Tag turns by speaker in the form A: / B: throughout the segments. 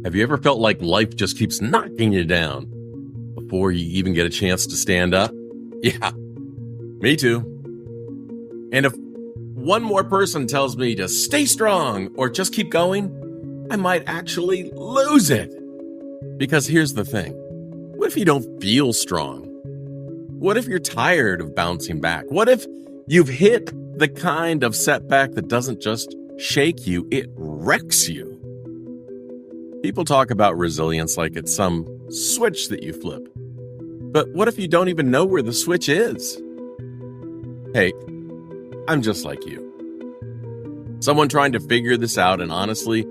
A: Have you ever felt like life just keeps knocking you down before you even get a chance to stand up? Yeah, me too. And if one more person tells me to stay strong or just keep going, I might actually lose it. Because here's the thing. What if you don't feel strong? What if you're tired of bouncing back? What if you've hit the kind of setback that doesn't just shake you, it wrecks you? People talk about resilience like it's some switch that you flip. But what if you don't even know where the switch is? Hey, I'm just like you. Someone trying to figure this out, and honestly,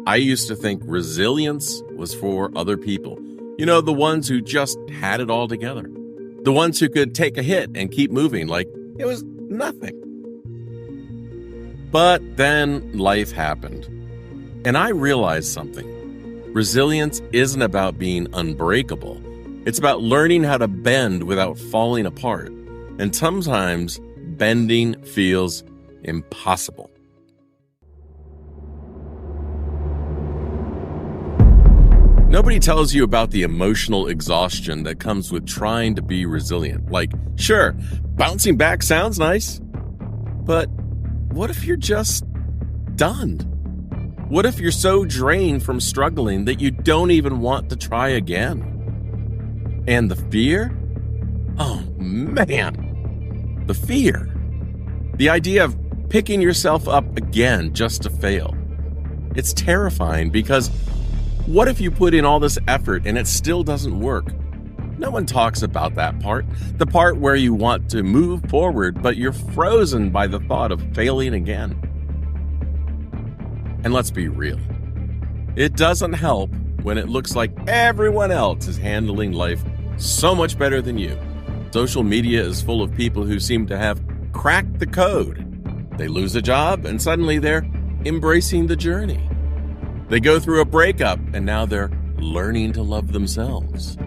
A: I used to think resilience was for other people. You know, the ones who just had it all together. The ones who could take a hit and keep moving like it was nothing. But then life happened, and I realized something. Resilience isn't about being unbreakable. It's about learning how to bend without falling apart. And sometimes bending feels impossible. Nobody tells you about the emotional exhaustion that comes with trying to be resilient. Like, sure, bouncing back sounds nice, but what if you're just done? What if you're so drained from struggling that you don't even want to try again? And the fear? Oh man, the fear. The idea of picking yourself up again just to fail. It's terrifying because what if you put in all this effort and it still doesn't work? No one talks about that part. The part where you want to move forward, but you're frozen by the thought of failing again. And let's be real. It doesn't help when it looks like everyone else is handling life so much better than you. Social media is full of people who seem to have cracked the code. They lose a job and suddenly they're embracing the journey. They go through a breakup and now they're learning to love themselves.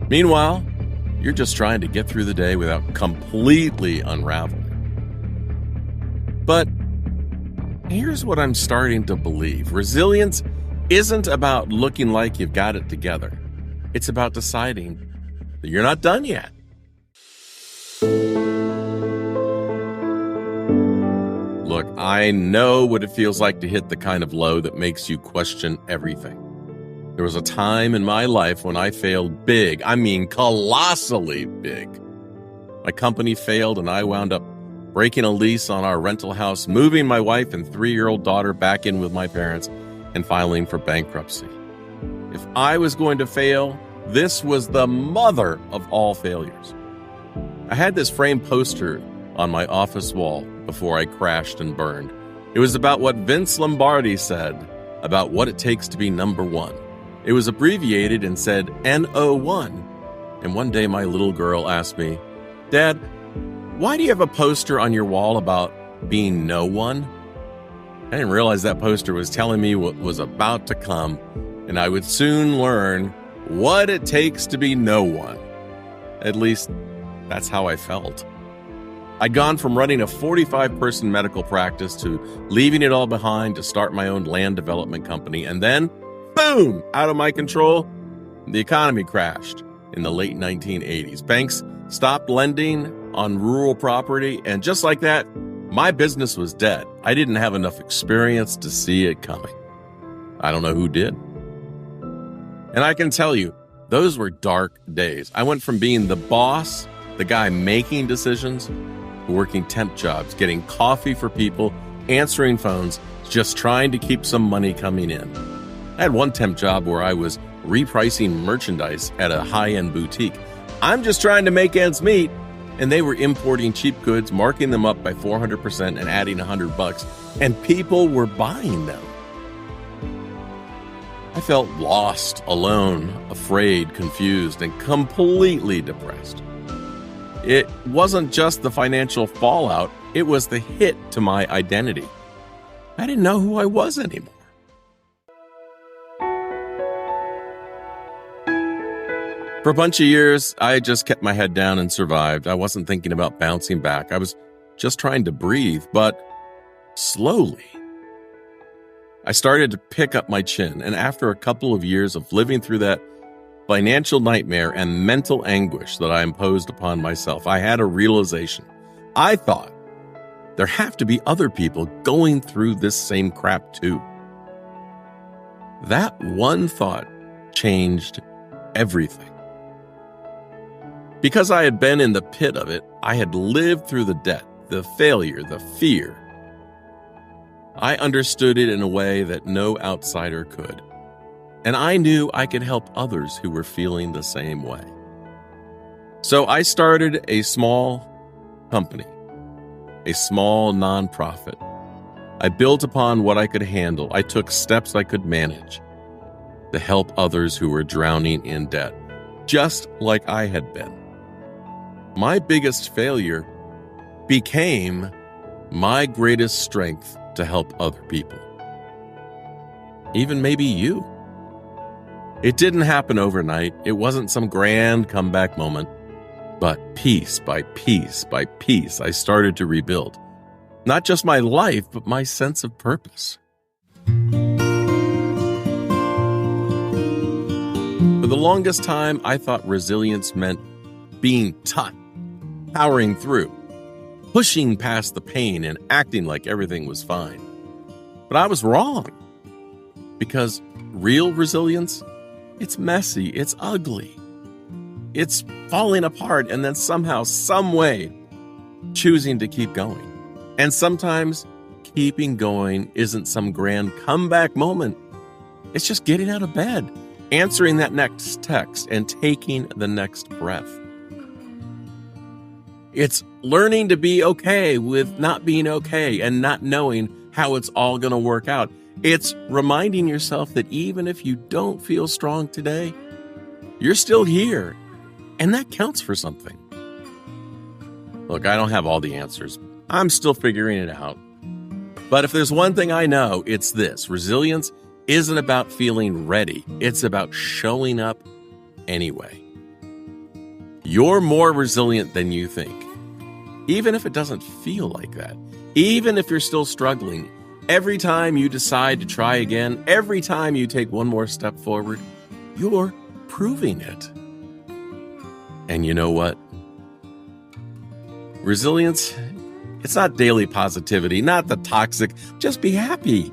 A: Meanwhile, you're just trying to get through the day without completely unraveling. But here's what I'm starting to believe. Resilience isn't about looking like you've got it together. It's about deciding that you're not done yet. Look, I know what it feels like to hit the kind of low that makes you question everything. There was a time in my life when I failed big. I mean, colossally big. My company failed and I wound up breaking a lease on our rental house, moving my wife and 3-year-old daughter back in with my parents, and filing for bankruptcy. If I was going to fail, this was the mother of all failures. I had this framed poster on my office wall before I crashed and burned. It was about what Vince Lombardi said about what it takes to be number one. It was abbreviated and said NO1. And one day my little girl asked me, "Dad, why do you have a poster on your wall about being no one?" I didn't realize that poster was telling me what was about to come, and I would soon learn what it takes to be no one. At least, that's how I felt. I'd gone from running a 45-person medical practice to leaving it all behind to start my own land development company, and then, boom, out of my control, the economy crashed in the late 1980s. Banks stopped lending on rural property, and just like that, my business was dead. I didn't have enough experience to see it coming. I don't know who did. And I can tell you, those were dark days. I went from being the boss, the guy making decisions, to working temp jobs, getting coffee for people, answering phones, just trying to keep some money coming in. I had one temp job where I was repricing merchandise at a high-end boutique. I'm just trying to make ends meet, and they were importing cheap goods, marking them up by 400% and adding $100, and people were buying them. I felt lost, alone, afraid, confused, and completely depressed. It wasn't just the financial fallout, it was the hit to my identity. I didn't know who I was anymore. For a bunch of years, I just kept my head down and survived. I wasn't thinking about bouncing back. I was just trying to breathe, but slowly, I started to pick up my chin, and after a couple of years of living through that financial nightmare and mental anguish that I imposed upon myself, I had a realization. I thought there have to be other people going through this same crap too. That one thought changed everything. Because I had been in the pit of it, I had lived through the debt, the failure, the fear. I understood it in a way that no outsider could. And I knew I could help others who were feeling the same way. So I started a small company, a small nonprofit. I built upon what I could handle. I took steps I could manage to help others who were drowning in debt, just like I had been. My biggest failure became my greatest strength to help other people. Even maybe you. It didn't happen overnight. It wasn't some grand comeback moment. But piece by piece by piece, I started to rebuild. Not just my life, but my sense of purpose. For the longest time, I thought resilience meant being tough, powering through, pushing past the pain and acting like everything was fine. But I was wrong. Because real resilience, it's messy, it's ugly. It's falling apart and then somehow, some way, choosing to keep going. And sometimes keeping going isn't some grand comeback moment. It's just getting out of bed, answering that next text, and taking the next breath. It's learning to be okay with not being okay and not knowing how it's all going to work out. It's reminding yourself that even if you don't feel strong today, you're still here, and that counts for something. Look, I don't have all the answers. I'm still figuring it out. But if there's one thing I know, it's this. Resilience isn't about feeling ready. It's about showing up anyway. You're more resilient than you think. Even if it doesn't feel like that. Even if you're still struggling, every time you decide to try again, every time you take one more step forward, you're proving it. And you know what? Resilience, it's not daily positivity, not the toxic, just be happy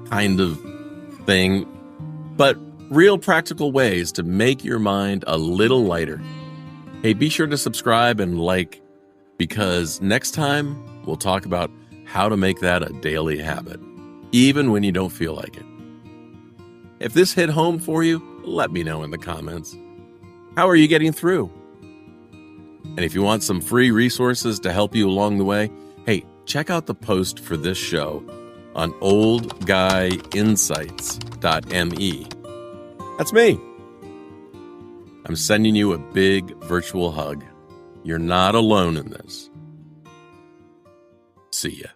A: kind of thing, but real practical ways to make your mind a little lighter. Hey, be sure to subscribe and like, because next time we'll talk about how to make that a daily habit, even when you don't feel like it. If this hit home for you, let me know in the comments. How are you getting through? And if you want some free resources to help you along the way, hey, check out the post for this show on oldguyinsights.me. That's me. I'm sending you a big virtual hug. You're not alone in this. See ya.